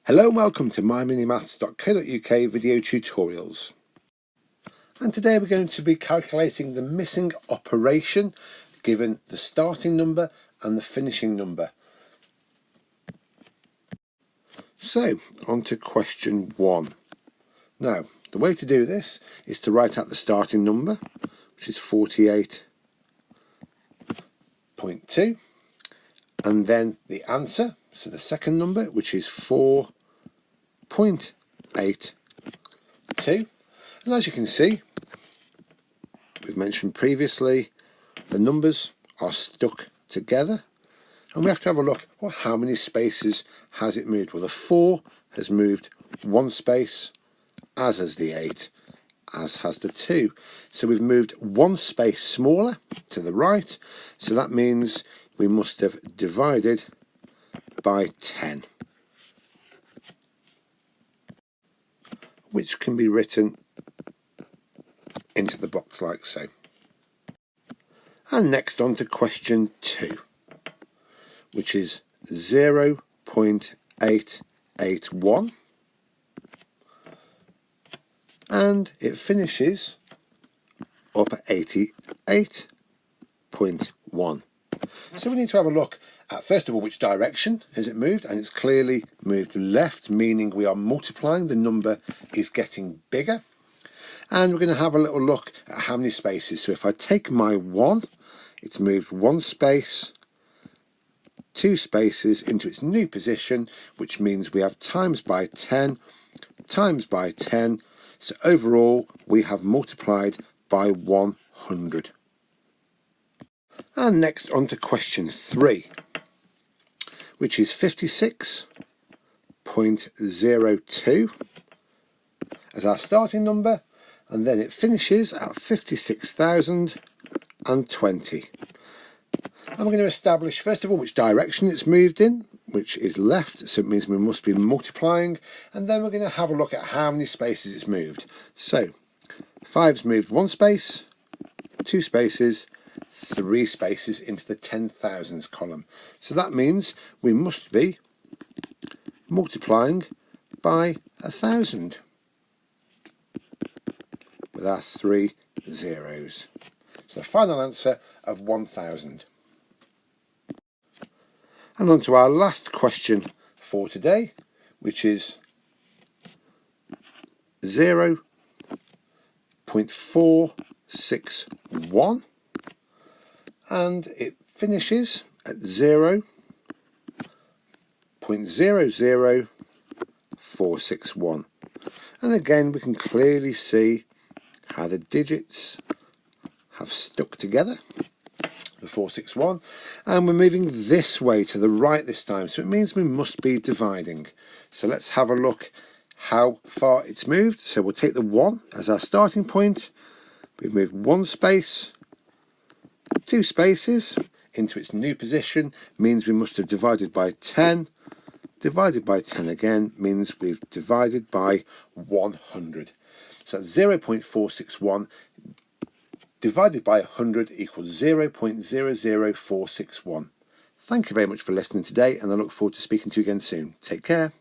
Hello and welcome to myminimaths.co.uk video tutorials. And today we're going to be calculating the missing operation given the starting number and the finishing number. So, on to question 1. Now, the way to do this is to write out the starting number, which is 48.2, and then the answer, so the second number, which is 4.82. And as you can see, we've mentioned previously, the numbers are stuck together, and we have to have a look, well, how many spaces has it moved? Well, the 4 has moved one space, as has the 8, as has the 2. So we've moved one space smaller to the right, so that means we must have divided by 10, which can be written into the box like so. And next on to question 2, which is 0.881, and it finishes up at 88.1. So we need to have a look at, first of all, which direction has it moved, and it's clearly moved left, meaning we are multiplying, the number is getting bigger. And we're going to have a little look at how many spaces. So if I take my 1, it's moved one space, 2 spaces into its new position, which means we have times by 10, times by 10. So overall, we have multiplied by 100. And next on to question 3, which is 56.02 as our starting number, and then it finishes at 56,020. And we're going to establish, first of all, which direction it's moved in, which is left, so it means we must be multiplying, and then we're going to have a look at how many spaces it's moved. So 5's moved one space, 2 spaces, 3 spaces into the 10,000s column. So that means we must be multiplying by 1,000 with our 3 zeros. So the final answer of 1,000. And on to our last question for today, which is 0.461, and it finishes at 0.00461. And again, we can clearly see how the digits have stuck together, the 461, and we're moving this way to the right this time, so it means we must be dividing. So let's have a look how far it's moved. So we'll take the 1 as our starting point. We've moved one space, 2 spaces into its new position, means we must have divided by 10. Divided by 10 again means we've divided by 100. So 0.461 divided by 100 equals 0.00461. Thank you very much for listening today, and I look forward to speaking to you again soon. Take care.